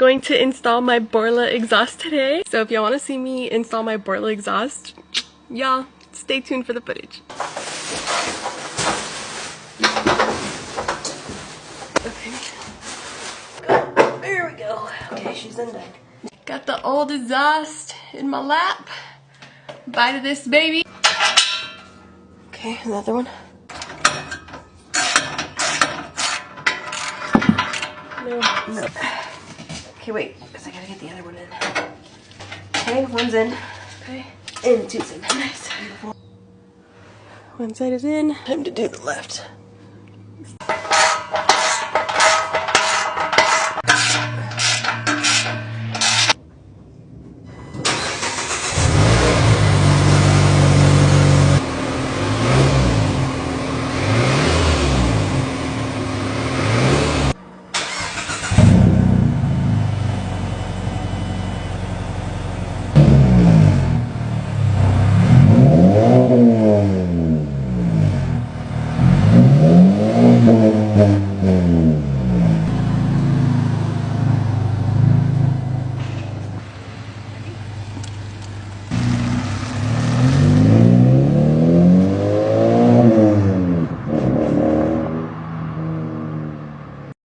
Going to install my Borla exhaust today. So if y'all want to see me install my Borla exhaust, y'all stay tuned for the footage. Okay. There we go. Okay, she's undone. Got the old exhaust in my lap. Bite of this baby. Okay, another one. No. Okay, wait, because I gotta get the other one in. Okay, one's in. Okay. And two's in. Nice. Beautiful. One side is in. Time to do the left.